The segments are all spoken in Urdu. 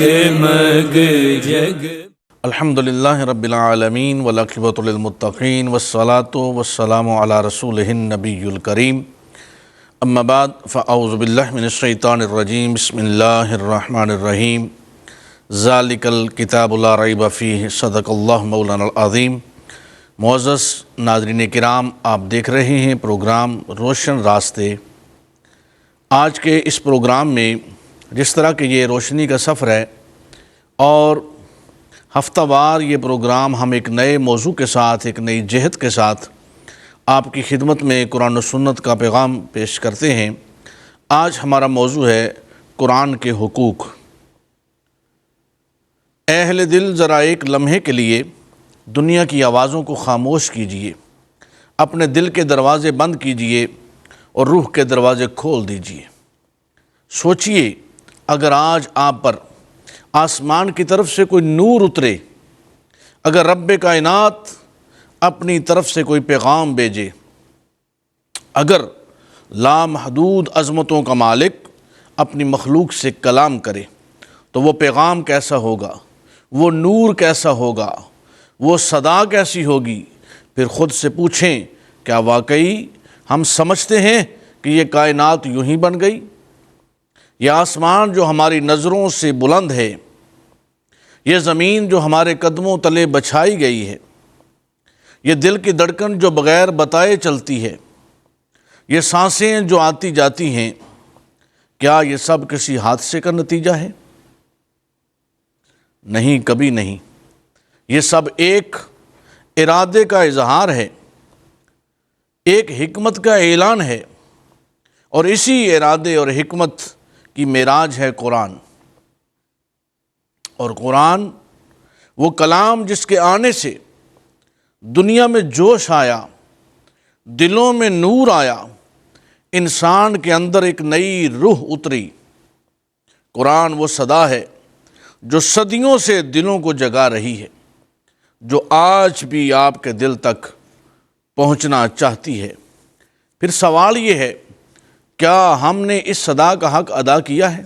مگ جگ الحمدللہ رب العالمین والعاقبۃ للمتقین والصلاة والسلام علی رسولہ النبی الکریم اما بعد فاعوذ باللہ من الشیطان الرجیم بسم اللہ الرحمن الرحیم ذالک الکتاب لا ریب فیہ صدق اللہ مولانا العظیم۔ معزز ناظرین کرام، آپ دیکھ رہے ہیں پروگرام روشن راستے۔ آج کے اس پروگرام میں جس طرح کہ یہ روشنی کا سفر ہے اور ہفتہ وار یہ پروگرام ہم ایک نئے موضوع کے ساتھ، ایک نئی جہت کے ساتھ آپ کی خدمت میں قرآن و سنت کا پیغام پیش کرتے ہیں۔ آج ہمارا موضوع ہے قرآن کے حقوق۔ اے اہل دل، ذرا ایک لمحے کے لیے دنیا کی آوازوں کو خاموش کیجئے، اپنے دل کے دروازے بند کیجئے اور روح کے دروازے کھول دیجئے۔ سوچئے، اگر آج آپ پر آسمان کی طرف سے کوئی نور اترے، اگر رب کائنات اپنی طرف سے کوئی پیغام بھیجے، اگر لامحدود عظمتوں کا مالک اپنی مخلوق سے کلام کرے، تو وہ پیغام کیسا ہوگا، وہ نور کیسا ہوگا، وہ صدا کیسی ہوگی؟ پھر خود سے پوچھیں، کیا واقعی ہم سمجھتے ہیں کہ یہ کائنات یوں ہی بن گئی؟ یہ آسمان جو ہماری نظروں سے بلند ہے، یہ زمین جو ہمارے قدموں تلے بچھائی گئی ہے، یہ دل کی دھڑکن جو بغیر بتائے چلتی ہے، یہ سانسیں جو آتی جاتی ہیں، کیا یہ سب کسی حادثے کا نتیجہ ہے؟ نہیں، کبھی نہیں۔ یہ سب ایک ارادے کا اظہار ہے، ایک حکمت کا اعلان ہے، اور اسی ارادے اور حکمت کی معراج ہے قرآن۔ اور قرآن وہ کلام جس کے آنے سے دنیا میں جوش آیا، دلوں میں نور آیا، انسان کے اندر ایک نئی روح اتری۔ قرآن وہ صدا ہے جو صدیوں سے دلوں کو جگا رہی ہے، جو آج بھی آپ کے دل تک پہنچنا چاہتی ہے۔ پھر سوال یہ ہے، کیا ہم نے اس صدا کا حق ادا کیا ہے؟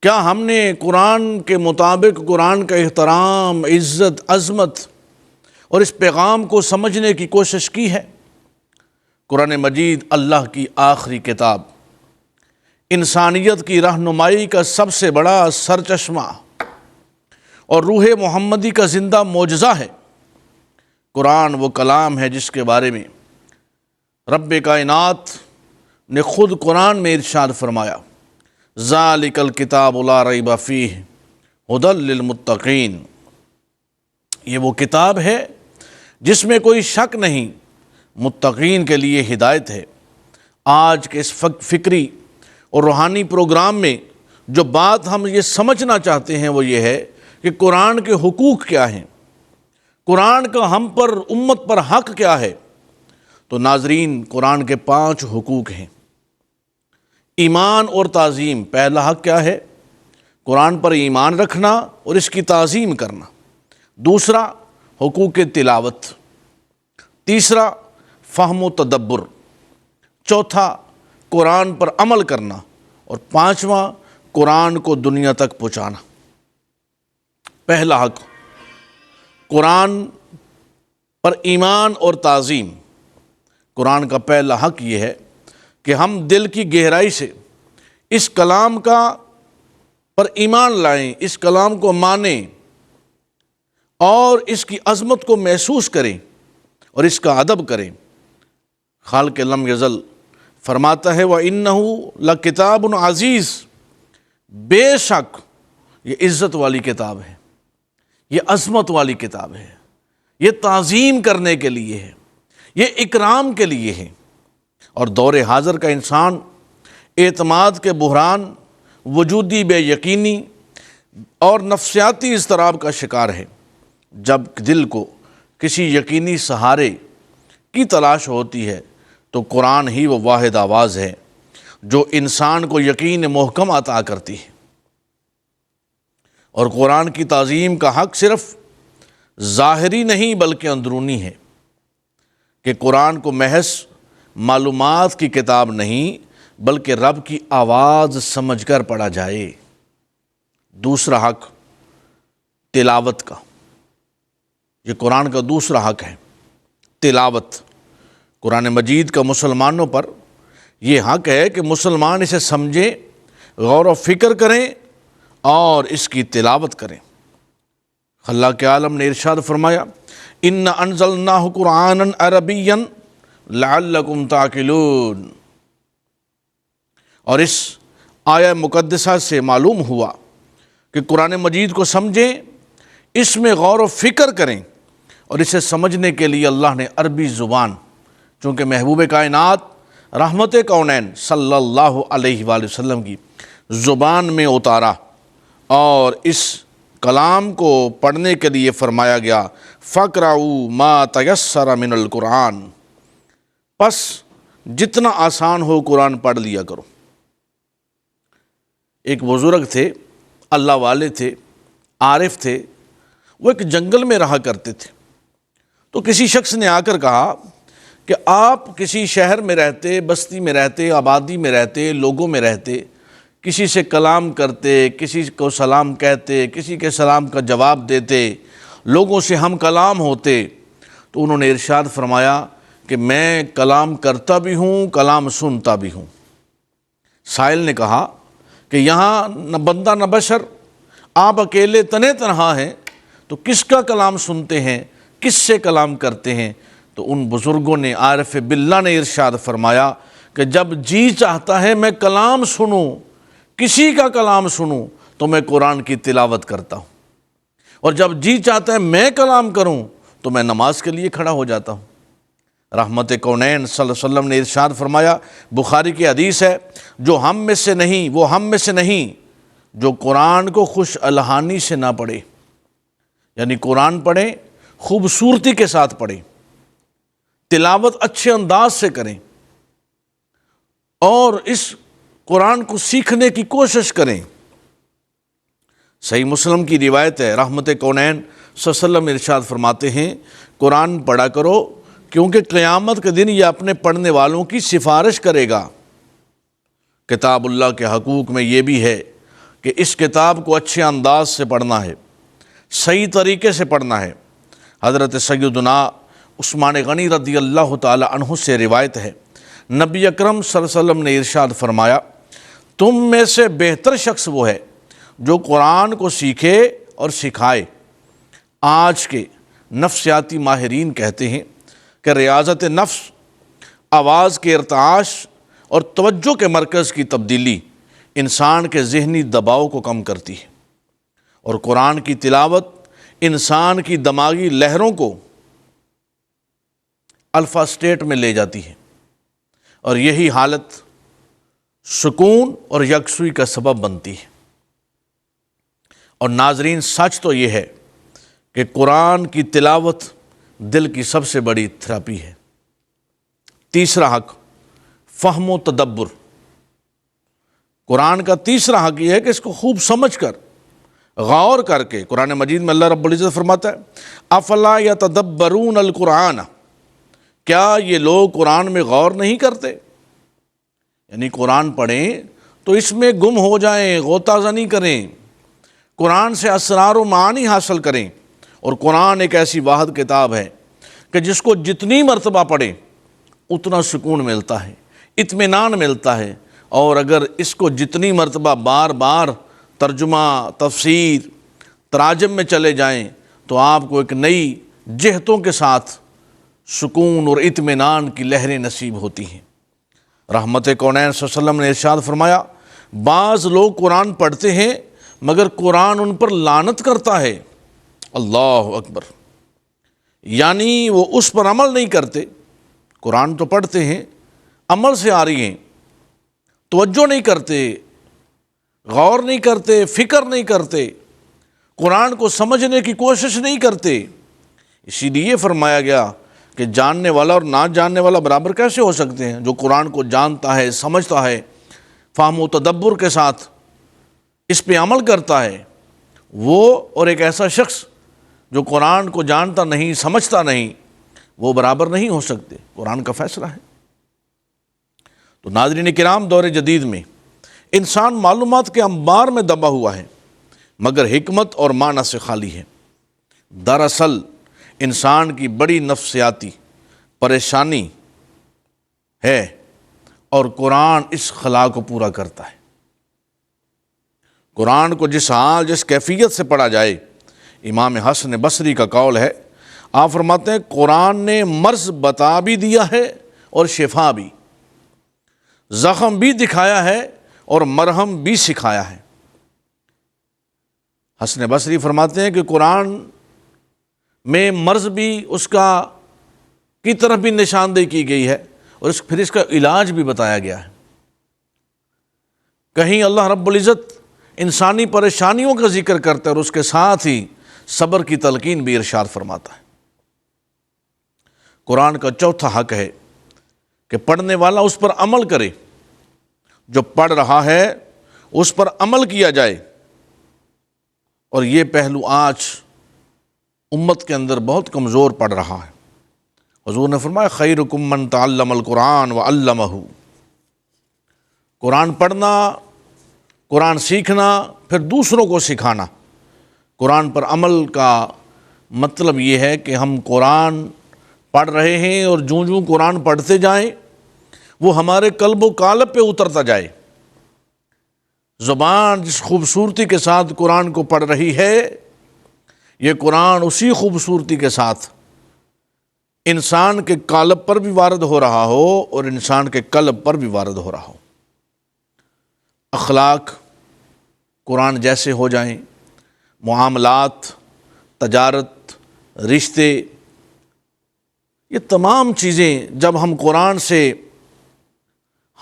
کیا ہم نے قرآن کے مطابق قرآن کا احترام، عزت، عظمت اور اس پیغام کو سمجھنے کی کوشش کی ہے؟ قرآن مجید اللہ کی آخری کتاب، انسانیت کی رہنمائی کا سب سے بڑا سرچشمہ اور روح محمدی کا زندہ معجزہ ہے۔ قرآن وہ کلام ہے جس کے بارے میں رب کائنات نے خود قرآن میں ارشاد فرمایا، ذالک الکتاب لا ریب فیہ ھدی للمتقین۔ یہ وہ کتاب ہے جس میں کوئی شک نہیں، متقین کے لیے ہدایت ہے۔ آج کے اس فکری اور روحانی پروگرام میں جو بات ہم یہ سمجھنا چاہتے ہیں وہ یہ ہے کہ قرآن کے حقوق کیا ہیں، قرآن کا ہم پر، امت پر حق کیا ہے۔ تو ناظرین، قرآن کے 5 حقوق ہیں۔ ایمان اور تعظیم، پہلا حق کیا ہے؟ قرآن پر ایمان رکھنا اور اس کی تعظیم کرنا۔ دوسرا، حقوق تلاوت۔ تیسرا، فہم و تدبر۔ چوتھا، قرآن پر عمل کرنا۔ اور 5واں، قرآن کو دنیا تک پہنچانا۔ پہلا حق، قرآن پر ایمان اور تعظیم۔ قرآن کا پہلا حق یہ ہے کہ ہم دل کی گہرائی سے اس کلام کا پر ایمان لائیں، اس کلام کو مانیں اور اس کی عظمت کو محسوس کریں اور اس کا ادب کریں۔ خالق لم یزل فرماتا ہے وَإِنَّهُ لَكِتَابٌ عَزِیز، بے شک یہ عزت والی کتاب ہے، یہ عظمت والی کتاب ہے، یہ تعظیم کرنے کے لیے ہے، یہ اکرام کے لیے ہے۔ اور دور حاضر کا انسان اعتماد کے بحران، وجودی بے یقینی اور نفسیاتی اضطراب کا شکار ہے۔ جب دل کو کسی یقینی سہارے کی تلاش ہوتی ہے تو قرآن ہی وہ واحد آواز ہے جو انسان کو یقین محکم عطا کرتی ہے۔ اور قرآن کی تعظیم کا حق صرف ظاہری نہیں بلکہ اندرونی ہے کہ قرآن کو محض معلومات کی کتاب نہیں بلکہ رب کی آواز سمجھ کر پڑھا جائے۔ دوسرا حق تلاوت کا، یہ قرآن کا دوسرا حق ہے، تلاوت۔ قرآن مجید کا مسلمانوں پر یہ حق ہے کہ مسلمان اسے سمجھیں، غور و فکر کریں اور اس کی تلاوت کریں۔ اللہ کے عالم نے ارشاد فرمایا اِنَّا أَنزَلْنَاهُ قُرْآنًا عَرَبِيًّا لَعَلَّكُمْ تَعْقِلُونَ۔ اور اس آیہ مقدسہ سے معلوم ہوا کہ قرآن مجید کو سمجھیں، اس میں غور و فکر کریں، اور اسے سمجھنے کے لیے اللہ نے عربی زبان، چونکہ محبوب کائنات رحمت کونین صلی اللہ علیہ وآلہ وسلم کی زبان میں اتارا، اور اس کلام کو پڑھنے کے لیے فرمایا گیا فَقْرَؤُوا مَا تَيَسَّرَ مِنَ الْقُرْآنِ، پس جتنا آسان ہو قرآن پڑھ لیا کرو۔ ایک بزرگ تھے، اللہ والے تھے، عارف تھے، وہ ایک جنگل میں رہا کرتے تھے۔ تو کسی شخص نے آ کر کہا کہ آپ کسی شہر میں رہتے، بستی میں رہتے، آبادی میں رہتے، لوگوں میں رہتے، کسی سے کلام کرتے، کسی کو سلام کہتے، کسی کے سلام کا جواب دیتے، لوگوں سے ہم کلام ہوتے۔ تو انہوں نے ارشاد فرمایا کہ میں کلام کرتا بھی ہوں، کلام سنتا بھی ہوں۔ سائل نے کہا کہ یہاں نہ بندہ نہ بشر، آپ اکیلے تنے تنہا ہیں، تو کس کا کلام سنتے ہیں، کس سے کلام کرتے ہیں؟ تو ان بزرگوں نے، عارف باللہ نے ارشاد فرمایا کہ جب جی چاہتا ہے میں کلام سنوں، کسی کا کلام سنوں، تو میں قرآن کی تلاوت کرتا ہوں، اور جب جی چاہتا ہے میں کلام کروں تو میں نماز کے لیے کھڑا ہو جاتا ہوں۔ رحمت کونین صلی اللہ علیہ وسلم نے ارشاد فرمایا، بخاری کی حدیث ہے، جو ہم میں سے نہیں، وہ ہم میں سے نہیں جو قرآن کو خوش الحانی سے نہ پڑھے، یعنی قرآن پڑھیں، خوبصورتی کے ساتھ پڑھیں، تلاوت اچھے انداز سے کریں، اور اس قرآن کو سیکھنے کی کوشش کریں۔ صحیح مسلم کی روایت ہے، رحمت کونین صلی اللہ علیہ وسلم ارشاد فرماتے ہیں قرآن پڑھا کرو، کیونکہ قیامت کے دن یہ اپنے پڑھنے والوں کی سفارش کرے گا۔ کتاب اللہ کے حقوق میں یہ بھی ہے کہ اس کتاب کو اچھے انداز سے پڑھنا ہے، صحیح طریقے سے پڑھنا ہے۔ حضرت سیدنا عثمان غنی رضی اللہ تعالی عنہ سے روایت ہے، نبی اکرم صلی اللہ علیہ وسلم نے ارشاد فرمایا، تم میں سے بہتر شخص وہ ہے جو قرآن کو سیکھے اور سکھائے۔ آج کے نفسیاتی ماہرین کہتے ہیں کہ ریاضت نفس، آواز کے ارتعاش اور توجہ کے مرکز کی تبدیلی انسان کے ذہنی دباؤ کو کم کرتی ہے، اور قرآن کی تلاوت انسان کی دماغی لہروں کو الفا اسٹیٹ میں لے جاتی ہے، اور یہی حالت سکون اور یکسوئی کا سبب بنتی ہے۔ اور ناظرین، سچ تو یہ ہے کہ قرآن کی تلاوت دل کی سب سے بڑی تھراپی ہے۔ تیسرا حق فہم و تدبر۔ قرآن کا تیسرا حق یہ ہے کہ اس کو خوب سمجھ کر، غور کر کے، قرآن مجید میں اللہ رب العزت فرماتا ہے افلا یتدبرون القرآن، کیا یہ لوگ قرآن میں غور نہیں کرتے؟ یعنی قرآن پڑھیں تو اس میں گم ہو جائیں، غوطہ زنی کریں، قرآن سے اسرار و معانی حاصل کریں۔ اور قرآن ایک ایسی واحد کتاب ہے کہ جس کو جتنی مرتبہ پڑھیں اتنا سکون ملتا ہے، اطمینان ملتا ہے، اور اگر اس کو جتنی مرتبہ بار بار ترجمہ، تفسیر، تراجم میں چلے جائیں تو آپ کو ایک نئی جہتوں کے ساتھ سکون اور اطمینان کی لہریں نصیب ہوتی ہیں۔ رحمت کونین صلی اللہ علیہ وسلم نے ارشاد فرمایا، بعض لوگ قرآن پڑھتے ہیں مگر قرآن ان پر لعنت کرتا ہے۔ اللہ اکبر! یعنی وہ اس پر عمل نہیں کرتے، قرآن تو پڑھتے ہیں، عمل سے آ رہی ہیں، توجہ نہیں کرتے، غور نہیں کرتے، فکر نہیں کرتے، قرآن کو سمجھنے کی کوشش نہیں کرتے۔ اسی لیے فرمایا گیا کہ جاننے والا اور نہ جاننے والا برابر کیسے ہو سکتے ہیں؟ جو قرآن کو جانتا ہے، سمجھتا ہے، فہم و تدبر کے ساتھ اس پہ عمل کرتا ہے، وہ اور ایک ایسا شخص جو قرآن کو جانتا نہیں، سمجھتا نہیں، وہ برابر نہیں ہو سکتے۔ قرآن کا فیصلہ ہے۔ تو ناظرین کرام، دور جدید میں انسان معلومات کے انبار میں دبا ہوا ہے مگر حکمت اور معنی سے خالی ہے۔ دراصل انسان کی بڑی نفسیاتی پریشانی ہے اور قرآن اس خلا کو پورا کرتا ہے۔ قرآن کو جس حال جس کیفیت سے پڑھا جائے، امام حسن بصری کا قول ہے، آپ فرماتے ہیں قرآن نے مرض بتا بھی دیا ہے اور شفا بھی، زخم بھی دکھایا ہے اور مرہم بھی سکھایا ہے۔ حسن بصری فرماتے ہیں کہ قرآن میں مرض بھی اس کی طرف بھی نشاندہی کی گئی ہے اور پھر اس کا علاج بھی بتایا گیا ہے۔ کہیں اللہ رب العزت انسانی پریشانیوں کا ذکر کرتا ہے اور اس کے ساتھ ہی صبر کی تلقین بھی ارشاد فرماتا ہے۔ قرآن کا چوتھا حق ہے کہ پڑھنے والا اس پر عمل کرے، جو پڑھ رہا ہے اس پر عمل کیا جائے، اور یہ پہلو آج امت کے اندر بہت کمزور پڑ رہا ہے۔ حضور نے فرمایا خیرکم من تعلم القرآن وعلمہ، قرآن پڑھنا، قرآن سیکھنا، پھر دوسروں کو سکھانا۔ قرآن پر عمل کا مطلب یہ ہے کہ ہم قرآن پڑھ رہے ہیں اور جوں جوں قرآن پڑھتے جائیں وہ ہمارے قلب و قالب پہ اترتا جائے۔ زبان جس خوبصورتی کے ساتھ قرآن کو پڑھ رہی ہے، یہ قرآن اسی خوبصورتی کے ساتھ انسان کے قالب پر بھی وارد ہو رہا ہو اور انسان کے قلب پر بھی وارد ہو رہا ہو۔ اخلاق قرآن جیسے ہو جائیں، معاملات، تجارت، رشتے، یہ تمام چیزیں جب ہم قرآن سے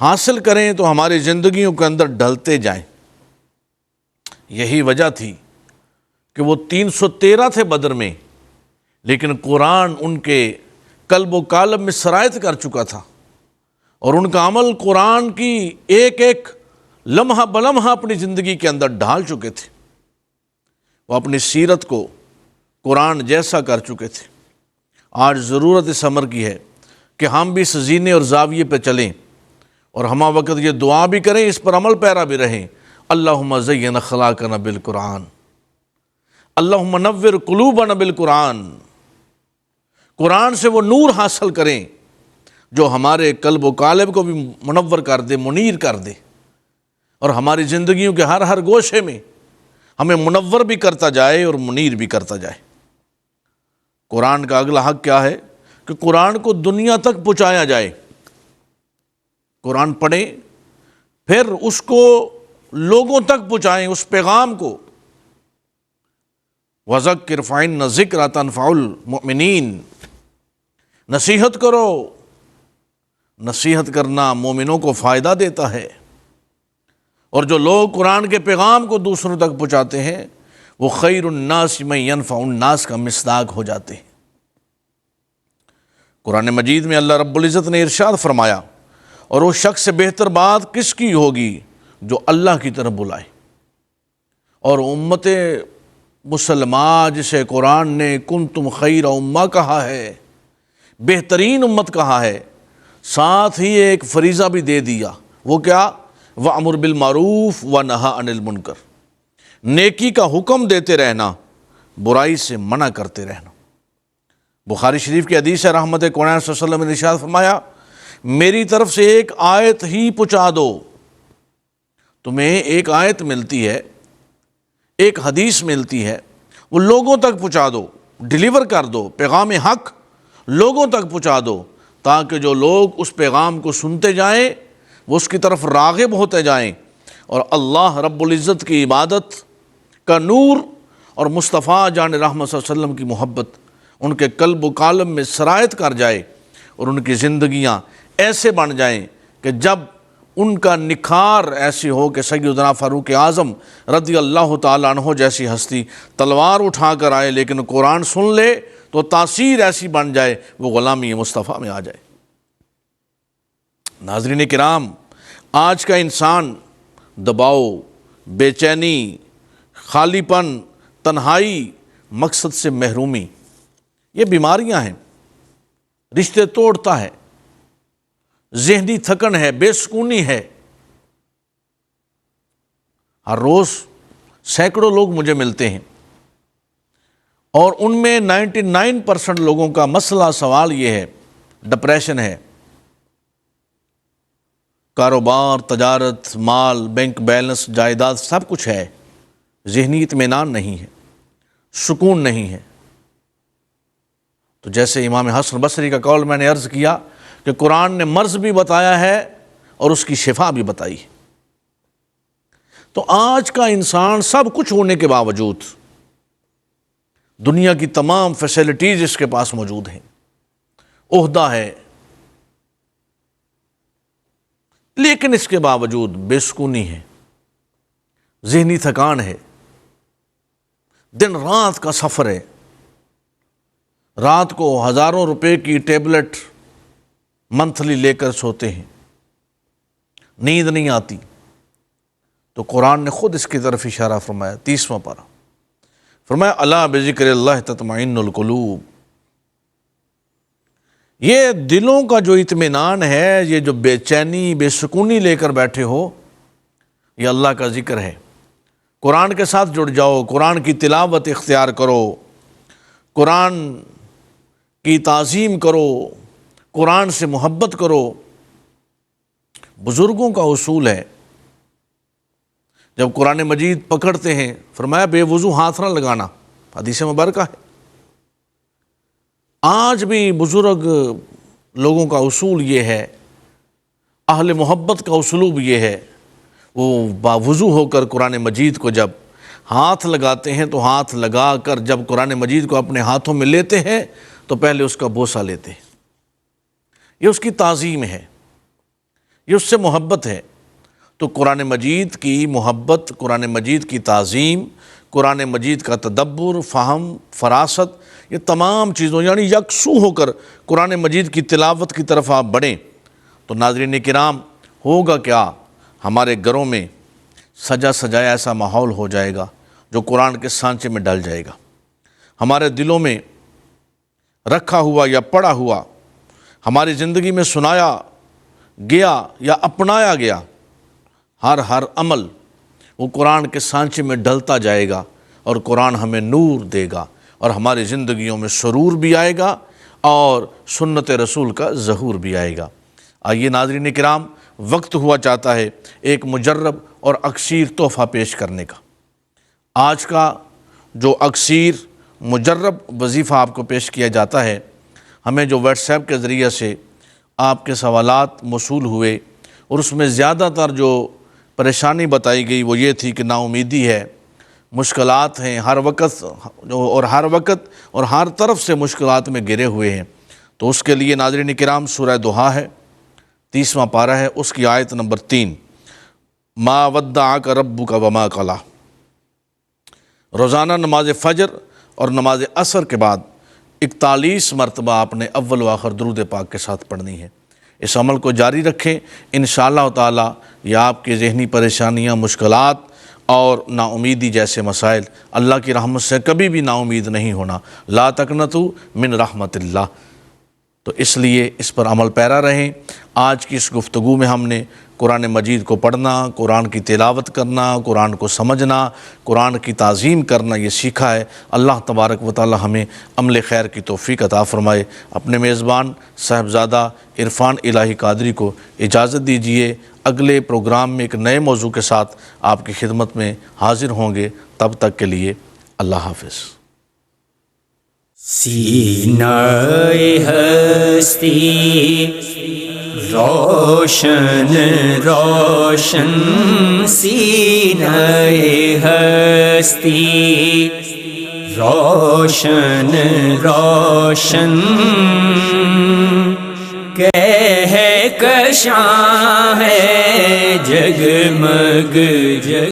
حاصل کریں تو ہماری زندگیوں کے اندر ڈھلتے جائیں۔ یہی وجہ تھی کہ وہ 313 تھے بدر میں، لیکن قرآن ان کے قلب و قالب میں سرایت کر چکا تھا اور ان کا عمل قرآن کی ایک ایک لمحہ بلمحہ اپنی زندگی کے اندر ڈھال چکے تھے۔ وہ اپنی سیرت کو قرآن جیسا کر چکے تھے۔ آج ضرورت اس امر کی ہے کہ ہم بھی اس زینے اور زاویے پہ چلیں اور ہمہ وقت یہ دعا بھی کریں، اس پر عمل پیرا بھی رہیں۔ اللہم زین اخلاقنا بالقرآن، اللہم نور قلوبنا بالقرآن۔ قرآن سے وہ نور حاصل کریں جو ہمارے قلب و قالب کو بھی منور کر دے، منیر کر دے، اور ہماری زندگیوں کے ہر ہر گوشے میں ہمیں منور بھی کرتا جائے اور منیر بھی کرتا جائے۔ قرآن کا اگلا حق کیا ہے کہ قرآن کو دنیا تک پہنچایا جائے۔ قرآن پڑھیں، پھر اس کو لوگوں تک پہنچائیں، اس پیغام کو۔ وَذَكِّرْ فَإِنَّ الذِّكْرَ تَنفَعُ الْمُؤْمِنِينَ، نصیحت کرو، نصیحت کرنا مومنوں کو فائدہ دیتا ہے، اور جو لوگ قرآن کے پیغام کو دوسروں تک پہنچاتے ہیں وہ خیر الناس من ينفع الناس کا مصداق ہو جاتے ہیں۔ قرآن مجید میں اللہ رب العزت نے ارشاد فرمایا، اور وہ شخص سے بہتر بات کس کی ہوگی جو اللہ کی طرف بلائے۔ اور امت مسلمہ جسے قرآن نے کنتم خیر امہ کہا ہے، بہترین امت کہا ہے، ساتھ ہی ایک فریضہ بھی دے دیا، وہ کیا؟ وَأْمُرْ بِالْمَعْرُوفِ وَنَهَىٰ عَنِ الْمُنْكَرِ، نیکی کا حکم دیتے رہنا، برائی سے منع کرتے رہنا۔ بخاری شریف کی حدیث ہے، رحمت کونین صلی اللہ علیہ وسلم نے ارشاد فرمایا، میری طرف سے ایک آیت ہی پہنچا دو، تمہیں ایک آیت ملتی ہے، ایک حدیث ملتی ہے، وہ لوگوں تک پہنچا دو، ڈیلیور کر دو، پیغام حق لوگوں تک پہنچا دو، تاکہ جو لوگ اس پیغام کو سنتے جائیں وہ اس کی طرف راغب ہوتے جائیں، اور اللہ رب العزت کی عبادت کا نور اور مصطفیٰ جان رحمت صلی اللہ علیہ وسلم کی محبت ان کے قلب و قالب میں سرایت کر جائے، اور ان کی زندگیاں ایسے بن جائیں کہ جب ان کا نکھار ایسی ہو کہ سیدنا فاروق اعظم رضی اللہ تعالیٰ عنہ جیسی ہستی تلوار اٹھا کر آئے لیکن قرآن سن لے تو تاثیر ایسی بن جائے وہ غلامی مصطفیٰ میں آ جائے۔ ناظرین کرام، آج کا انسان دباؤ، بے چینی، خالی پن، تنہائی، مقصد سے محرومی، یہ بیماریاں ہیں، رشتے توڑتا ہے۔ ذہنی تھکن ہے، بے سکونی ہے۔ ہر روز سینکڑوں لوگ مجھے ملتے ہیں اور ان میں 99% لوگوں کا مسئلہ سوال یہ ہے، ڈپریشن ہے۔ کاروبار، تجارت، مال، بینک بیلنس، جائیداد سب کچھ ہے، ذہنی اطمینان نہیں ہے، سکون نہیں ہے۔ تو جیسے امام حسن بصری کا قول میں نے عرض کیا کہ قرآن نے مرض بھی بتایا ہے اور اس کی شفا بھی بتائی ہے۔ تو آج کا انسان سب کچھ ہونے کے باوجود، دنیا کی تمام فیسلٹیز اس کے پاس موجود ہیں، عہدہ ہے، لیکن اس کے باوجود بے سکونی ہے، ذہنی تھکان ہے، دن رات کا سفر ہے، رات کو ہزاروں روپے کی ٹیبلٹ منتھلی لے کر سوتے ہیں، نیند نہیں آتی۔ تو قرآن نے خود اس کی طرف اشارہ فرمایا، 30واں پارہ، فرمایا الا بذکر اللہ تطمئن القلوب۔ یہ دلوں کا جو اطمینان ہے، یہ جو بے چینی، بے سکونی لے کر بیٹھے ہو، یہ اللہ کا ذکر ہے۔ قرآن کے ساتھ جڑ جاؤ، قرآن کی تلاوت اختیار کرو، قرآن کی تعظیم کرو، قرآن سے محبت کرو۔ بزرگوں کا اصول ہے، جب قرآن مجید پکڑتے ہیں فرمایا بے وضو ہاتھ نہ لگانا، حدیث مبارکہ ہے۔ آج بھی بزرگ لوگوں کا اصول یہ ہے، اہل محبت کا اسلوب یہ ہے، وہ باوضو ہو کر قرآن مجید کو جب ہاتھ لگاتے ہیں تو ہاتھ لگا کر جب قرآن مجید کو اپنے ہاتھوں میں لیتے ہیں تو پہلے اس کا بوسہ لیتے ہیں۔ یہ اس کی تعظیم ہے، یہ اس سے محبت ہے۔ تو قرآن مجید کی محبت، قرآن مجید کی تعظیم، قرآن مجید کا تدبر، فہم، فراست، یہ تمام چیزوں یعنی یکسو ہو کر قرآن مجید کی تلاوت کی طرف آپ بڑھیں تو ناظرین کرام ہوگا کیا؟ ہمارے گھروں میں سجا سجایا ایسا ماحول ہو جائے گا جو قرآن کے سانچے میں ڈل جائے گا۔ ہمارے دلوں میں رکھا ہوا یا پڑھا ہوا، ہماری زندگی میں سنایا گیا یا اپنایا گیا ہر عمل وہ قرآن کے سانچے میں ڈلتا جائے گا اور قرآن ہمیں نور دے گا اور ہماری زندگیوں میں سرور بھی آئے گا اور سنت رسول کا ظہور بھی آئے گا۔ آئیے ناظرین کرام، وقت ہوا چاہتا ہے ایک مجرب اور اکثیر تحفہ پیش کرنے کا۔ آج کا جو اکثیر مجرب وظیفہ آپ کو پیش کیا جاتا ہے، ہمیں جو واٹس ایپ کے ذریعے سے آپ کے سوالات موصول ہوئے اور اس میں زیادہ تر جو پریشانی بتائی گئی وہ یہ تھی کہ نا امیدی ہے، مشکلات ہیں، ہر وقت اور ہر طرف سے مشکلات میں گرے ہوئے ہیں۔ تو اس کے لیے ناظرین کرام سورہ دہا ہے، 30واں پارہ ہے، اس کی آیت نمبر 3، ما ودعک ربک وما قلی۔ روزانہ نماز فجر اور نماز عصر کے بعد 41 مرتبہ آپ نے اول و آخر درود پاک کے ساتھ پڑھنی ہے۔ اس عمل کو جاری رکھیں، انشاءاللہ تعالی یہ آپ کی ذہنی پریشانیاں، مشکلات اور نا امیدی جیسے مسائل، اللہ کی رحمت سے کبھی بھی نا امید نہیں ہونا، لا تقنطوا من رحمت اللہ۔ تو اس لیے اس پر عمل پیرا رہیں۔ آج کی اس گفتگو میں ہم نے قرآن مجید کو پڑھنا، قرآن کی تلاوت کرنا، قرآن کو سمجھنا، قرآن کی تعظیم کرنا یہ سیکھا ہے۔ اللہ تبارک و تعالی ہمیں عمل خیر کی توفیق عطا فرمائے۔ اپنے میزبان صاحبزادہ عرفان الہی قادری کو اجازت دیجیے، اگلے پروگرام میں ایک نئے موضوع کے ساتھ آپ کی خدمت میں حاضر ہوں گے، تب تک کے لیے اللہ حافظ۔ سینہ ہستی روشن روشن، سینہ ہستی روشن روشن، کہکشاں ہے جگمگ جگ